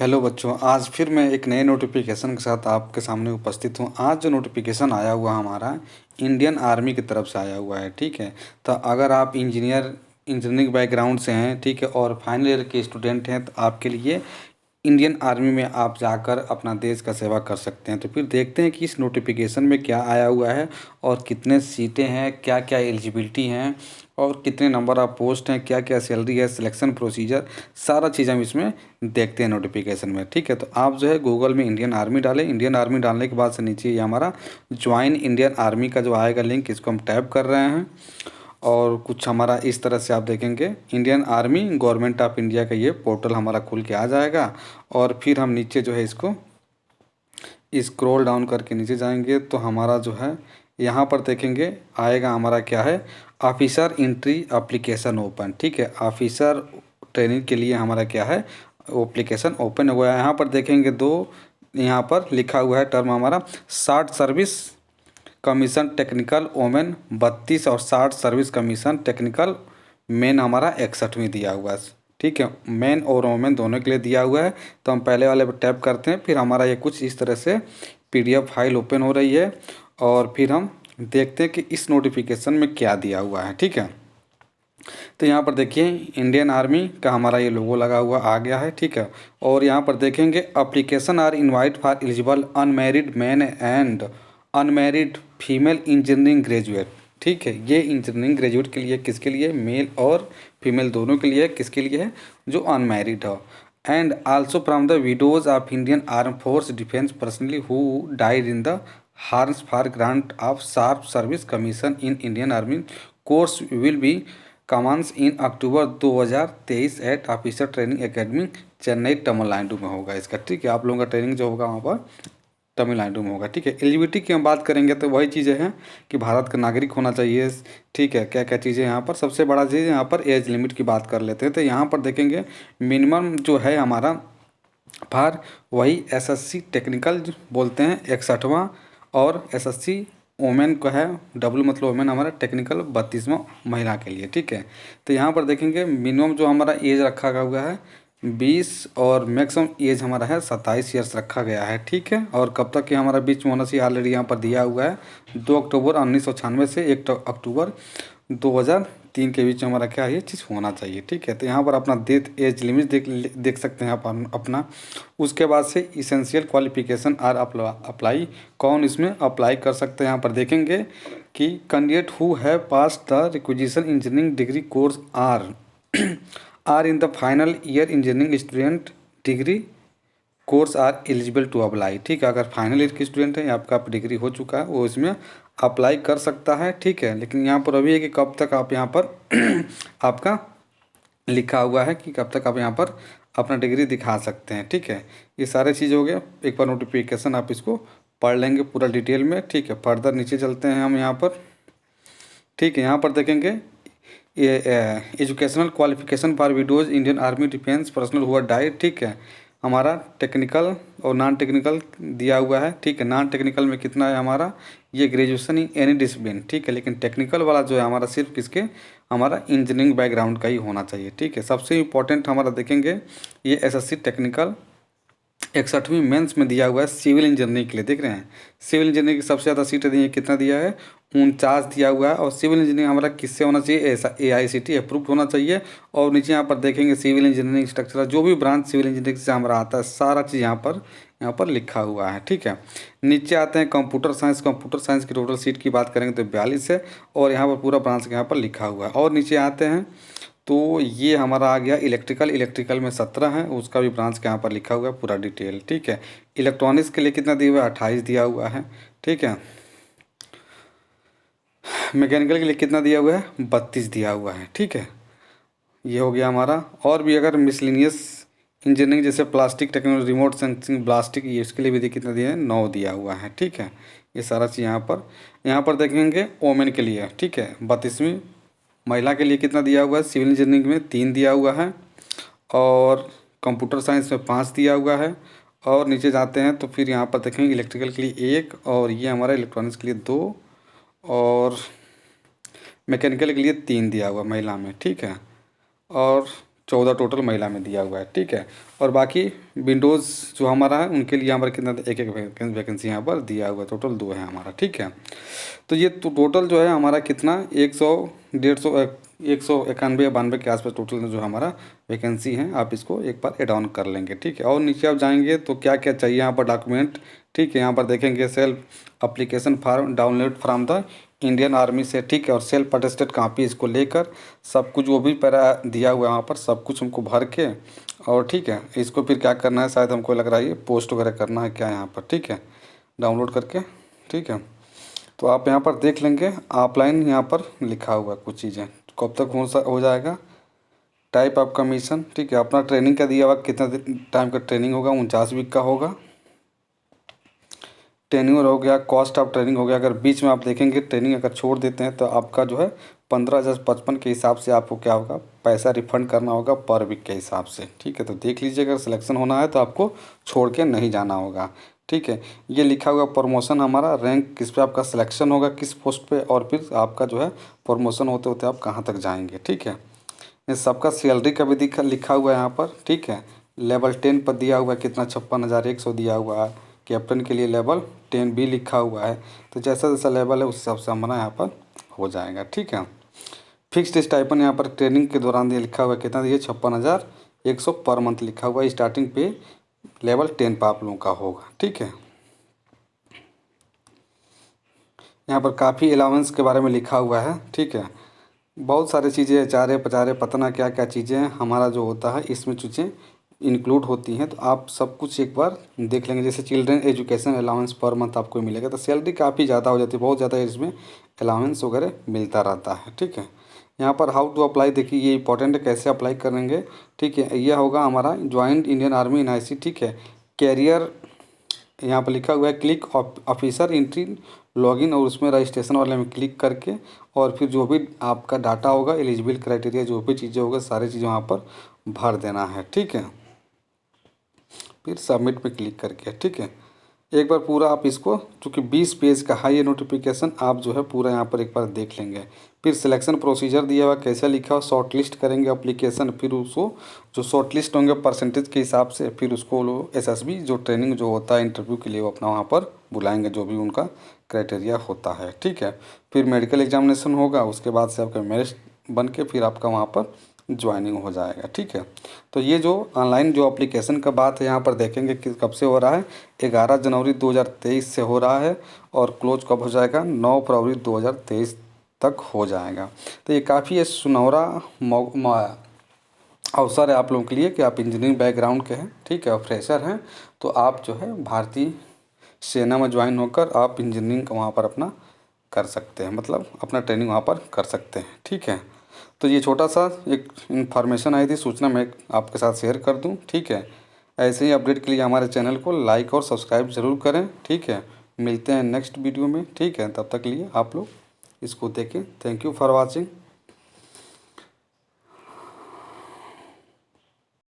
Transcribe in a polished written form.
Hello बच्चों, आज फिर मैं एक नए नोटिफिकेशन के साथ आपके सामने उपस्थित हूँ। आज जो नोटिफिकेशन आया हुआ हमारा इंडियन आर्मी की तरफ से आया हुआ है। ठीक है, तो अगर आप इंजीनियरिंग बैकग्राउंड से हैं, ठीक है, और फाइनल ईयर के स्टूडेंट हैं, तो आपके लिए इंडियन आर्मी में आप जाकर अपना देश का सेवा कर सकते हैं। तो फिर देखते हैं कि इस नोटिफिकेशन में क्या आया हुआ है और कितने सीटें हैं, क्या क्या एलिजिबिलिटी हैं और कितने नंबर ऑफ पोस्ट हैं, क्या क्या सैलरी है, सिलेक्शन प्रोसीजर, सारा चीज़ हम इसमें देखते हैं नोटिफिकेशन में। ठीक है, तो आप जो है गूगल में इंडियन आर्मी डालें। इंडियन आर्मी डालने के बाद से नीचे ये हमारा ज्वाइन इंडियन आर्मी का जो आएगा लिंक, इसको हम टैप कर रहे हैं और कुछ हमारा इस तरह से आप देखेंगे Indian army government of India का ये पोर्टल हमारा खुल के आ जाएगा। और फिर हम नीचे जो है इसको स्क्रॉल डाउन करके नीचे जाएंगे तो हमारा जो है यहाँ पर देखेंगे आएगा हमारा क्या है, ऑफिसर एंट्री एप्लीकेशन ओपन। ठीक है, ऑफिसर ट्रेनिंग के लिए हमारा क्या है, एप्लीकेशन ओपन हुआ है। यहाँ पर देखेंगे दो यहाँ पर लिखा हुआ है टर्म हमारा 60 सर्विस कमीशन टेक्निकल वोमेन 32 और 60 सर्विस कमीशन टेक्निकल मेन हमारा 61 में दिया हुआ है। ठीक है, मेन और वोमेन दोनों के लिए दिया हुआ है। तो हम पहले वाले पर टैप करते हैं, फिर हमारा ये कुछ इस तरह से PDF फाइल ओपन हो रही है और फिर हम देखते हैं कि इस नोटिफिकेशन में क्या दिया हुआ है। ठीक है, तो यहाँ पर देखिए इंडियन आर्मी का हमारा ये लोगो लगा हुआ आ गया है। ठीक है, और यहाँ पर देखेंगे application are invite for eligible unmarried man and unmarried female engineering graduate. ठीक है, ये इंजीनियरिंग ग्रेजुएट के लिए, किसके लिए, मेल और फीमेल दोनों के लिए, किसके लिए है, जो अनमैरिड हो। And also from the widows of Indian arm force defence personally who died in the harness for grant of sharp service commission in Indian army course will be commence in October 2023 at officer training academy Chennai Tamil Nadu होगा इसका। ठीक है, आप लोगों का training जो होगा वहाँ पर तमिलनाडु में होगा। ठीक है, एलिजिबिलिटी की हम बात करेंगे तो वही चीज़ें हैं कि भारत का नागरिक होना चाहिए। ठीक है, क्या क्या चीज़ें यहाँ पर, सबसे बड़ा चीज़ यहाँ पर एज लिमिट की बात कर लेते हैं। तो यहाँ पर देखेंगे मिनिमम जो है हमारा फॉर वही SSC टेक्निकल बोलते हैं 61वां, और SSC वोमेन का है, डब्ल्यू मतलब वोमेन हमारा टेक्निकल 32वां महिला के लिए। ठीक है, तो यहाँ पर देखेंगे मिनिमम जो हमारा एज रखा हुआ है 20 और मैक्सिमम एज हमारा है 27 ईयर्स रखा गया है। ठीक है, और कब तक कि हमारा बीच में होना चाहिए ऑलरेडी यहाँ पर दिया हुआ है 2 अक्टूबर 1996 से 1 अक्टूबर 2003 के बीच में हमारा क्या ये चीज़ होना चाहिए। ठीक है, तो यहाँ पर अपना डेथ एज लिमिट देख सकते हैं आप अपना। उसके बाद से इसेंशियल क्वालिफिकेशन आर अप्लाई, कौन इसमें अप्लाई कर सकते हैं। यहाँ पर देखेंगे कि candidate who have pass the requisition engineering degree course are in the final year engineering student degree course are eligible to apply. ठीक है, अगर फाइनल ईयर के स्टूडेंट हैं, आपका डिग्री हो चुका है, वो इसमें अप्लाई कर सकता है। ठीक है, लेकिन यहाँ पर अभी है कि कब तक आप यहाँ पर आपका लिखा हुआ है कि कब तक आप यहाँ पर अपना डिग्री दिखा सकते हैं। ठीक है, ये सारे चीज़ हो गया। एक बार नोटिफिकेशन आप इसको पढ़ लेंगे पूरा डिटेल में। ठीक है, फर्दर नीचे चलते हैं हम यहाँ पर। ठीक है, यहाँ पर देखेंगे ये educational qualification for widows Indian army defence personnel हुआ डाइट। ठीक है, हमारा टेक्निकल और नॉन टेक्निकल दिया हुआ है। ठीक है, नॉन टेक्निकल में कितना है हमारा, ये ग्रेजुएशन इन एनी डिसिप्लिन। ठीक है, लेकिन टेक्निकल वाला जो है हमारा सिर्फ किसके, हमारा इंजीनियरिंग बैकग्राउंड का ही होना चाहिए। ठीक है, सबसे इम्पोर्टेंट हमारा देखेंगे ये SSC टेक्निकल 61वीं मेंस में दिया हुआ है सिविल इंजीनियरिंग के लिए। देख रहे हैं, सिविल इंजीनियरिंग की सबसे ज़्यादा सीटें दी हैं, कितना दिया है, 49 दिया हुआ है। और सिविल इंजीनियरिंग हमारा किससे होना चाहिए, ऐसा AICTE अप्रूव्ड होना चाहिए। और नीचे यहाँ पर देखेंगे सिविल इंजीनियरिंग स्ट्रक्चर, जो भी ब्रांच सिविल इंजीनियरिंग से हमारा आता है सारा चीज़ यहाँ पर लिखा हुआ है। ठीक है, नीचे आते हैं कंप्यूटर साइंस। कंप्यूटर साइंस की टोटल सीट की बात करेंगे तो 42 है, और यहाँ पर पूरा ब्रांच यहाँ पर लिखा हुआ है। और नीचे आते हैं तो ये हमारा आ गया इलेक्ट्रिकल। इलेक्ट्रिकल में 17 है, उसका भी ब्रांच के यहाँ पर लिखा हुआ है पूरा डिटेल। ठीक है, इलेक्ट्रॉनिक्स के लिए कितना दिया हुआ है, 28 दिया हुआ है। ठीक है, मैकेनिकल के लिए कितना दिया हुआ है, 32 दिया हुआ है। ठीक है, ये हो गया हमारा। और भी अगर मिसलिनियस इंजीनियरिंग जैसे plastic technology, remote sensing, plastic, ये इसके लिए भी कितना दिया है, 9 दिया हुआ है। ठीक है, ये सारा चीज़ यहाँ पर देखेंगे वोमेन के लिए। ठीक है, 32वीं महिला के लिए कितना दिया हुआ है, सिविल इंजीनियरिंग में 3 दिया हुआ है, और कंप्यूटर साइंस में 5 दिया हुआ है। और नीचे जाते हैं तो फिर यहाँ पर देखेंगे इलेक्ट्रिकल के लिए 1, और ये हमारा इलेक्ट्रॉनिक्स के लिए 2, और मैकेनिकल के लिए 3 दिया हुआ महिला में। ठीक है, और 14 टोटल महिला में दिया हुआ है, ठीक है। और बाकी विंडोज़ जो हमारा है उनके लिए यहाँ पर कितना एक एक वैकेंसी यहाँ पर दिया हुआ है, टोटल 2 है हमारा, ठीक है। तो ये तो टोटल जो है हमारा कितना 100 150 191 या 92 के आसपास टोटल जो हमारा वैकेंसी है। आप इसको एक बार एड ऑन कर लेंगे, ठीक है। और नीचे आप जाएंगे तो क्या क्या चाहिए यहाँ पर डॉक्यूमेंट, ठीक है। यहाँ पर देखेंगे self application form download from the Indian army से, ठीक है। और सेल्फ अटेस्टेड कॉपी इसको लेकर सब कुछ वो भी पैरा दिया हुआ है वहाँ पर, सब कुछ हमको भर के और ठीक है इसको फिर क्या करना है, शायद हमको लग रहा है ये पोस्ट वगैरह करना है क्या यहाँ पर, ठीक है, डाउनलोड करके, ठीक है। तो आप यहाँ पर देख लेंगे ऑफलाइन यहाँ पर लिखा हुआ है कुछ चीज़ें, कब तक हो जाएगा। टाइप ऑफ कमीशन, ठीक है। अपना ट्रेनिंग का दिया हुआ कितना टाइम का ट्रेनिंग होगा, 49 वीक का होगा। टेन्योर हो गया, कॉस्ट ऑफ ट्रेनिंग हो गया। अगर बीच में आप देखेंगे ट्रेनिंग अगर छोड़ देते हैं तो आपका जो है 15,055 के हिसाब से आपको क्या होगा, पैसा रिफंड करना होगा पर वीक के हिसाब से, ठीक है। तो देख लीजिए अगर सिलेक्शन होना है तो आपको छोड़ के नहीं जाना होगा, ठीक है। ये लिखा हुआ प्रमोशन हमारा रैंक किस पे आपका सिलेक्शन होगा, किस पोस्ट पे, और फिर आपका जो है प्रमोशन होते होते आप कहाँ तक जाएंगे, ठीक है। ये सबका सैलरी का भी लिखा हुआ है यहाँ पर, ठीक है। लेवल 10 पर दिया हुआ है कितना 56,100 दिया हुआ है। कैप्टन के लिए लेवल 10 भी लिखा हुआ है। तो जैसा जैसा लेवल है उस हिसाब से हमारा यहाँ पर हो जाएगा, ठीक है। फिक्स्ड स्टाइपन यहाँ पर ट्रेनिंग के दौरान ये लिखा हुआ है कितना दिए 56,100 पर मंथ लिखा हुआ है। स्टार्टिंग पे लेवल 10 पर आप लोगों का होगा, ठीक है। यहाँ पर काफ़ी अलाउंस के बारे में लिखा हुआ है, ठीक है। बहुत सारी चीज़ें चारे पचारे पता ना क्या क्या चीज़ें हमारा जो होता है इसमें चीज़ें इंक्लूड होती हैं। तो आप सब कुछ एक बार देख लेंगे। जैसे children education allowance per month आपको मिलेगा, तो सैलरी काफ़ी ज़्यादा हो जाती है, बहुत ज़्यादा इसमें अलाउंस वगैरह मिलता रहता है, ठीक है। यहाँ पर हाउ टू अप्लाई देखिए, ये इंपॉर्टेंट है कैसे अप्लाई करेंगे, ठीक है। यह होगा हमारा ज्वाइंट इंडियन आर्मी NIC, ठीक है। कैरियर यहाँ पर लिखा हुआ है क्लिक ऑफिसर एंट्री लॉगिन, और उसमें रजिस्ट्रेशन वाले में क्लिक करके और फिर जो भी आपका डाटा होगा एलिजिबल क्राइटेरिया जो भी चीज़ें होगा सारी चीज़ें वहाँ पर भर देना है, ठीक है। फिर सबमिट पे क्लिक करके, ठीक है। एक बार पूरा आप इसको, चूँकि 20 पेज का है ये नोटिफिकेशन, आप जो है पूरा यहाँ पर एक बार देख लेंगे। फिर सिलेक्शन प्रोसीजर दिया हुआ कैसा लिखा हो, शॉर्ट लिस्ट करेंगे एप्लीकेशन, फिर उसको जो शॉर्ट लिस्ट होंगे परसेंटेज के हिसाब से, फिर उसको SSB जो ट्रेनिंग जो होता है इंटरव्यू के लिए वो अपना वहाँ पर बुलाएंगे जो भी उनका क्राइटेरिया होता है, ठीक है। फिर मेडिकल एग्जामिनेशन होगा, उसके बाद से आपका मेरिट बन के फिर आपका वहाँ पर ज्वाइनिंग हो जाएगा, ठीक है। तो ये जो ऑनलाइन जो एप्लीकेशन का बात है यहाँ पर देखेंगे कि कब से हो रहा है, 11 जनवरी 2023 से हो रहा है, और क्लोज कब हो जाएगा 9 फरवरी 2023 तक हो जाएगा। तो ये काफ़ी ये सुनहरा अवसर है आप लोगों के लिए कि आप इंजीनियरिंग बैकग्राउंड के हैं, ठीक है, और फ्रेशर हैं, तो आप जो है भारतीय सेना में ज्वाइन होकर आप इंजीनियरिंग वहाँ पर अपना कर सकते हैं, मतलब अपना ट्रेनिंग वहाँ पर कर सकते हैं, ठीक है। तो ये छोटा सा एक इन्फॉर्मेशन आई थी, सूचना मैं आपके साथ शेयर कर दूं, ठीक है। ऐसे ही अपडेट के लिए हमारे चैनल को लाइक और सब्सक्राइब ज़रूर करें, ठीक है। मिलते हैं नेक्स्ट वीडियो में, ठीक है। तब तक के लिए आप लोग इसको देखें। Thank you for watching.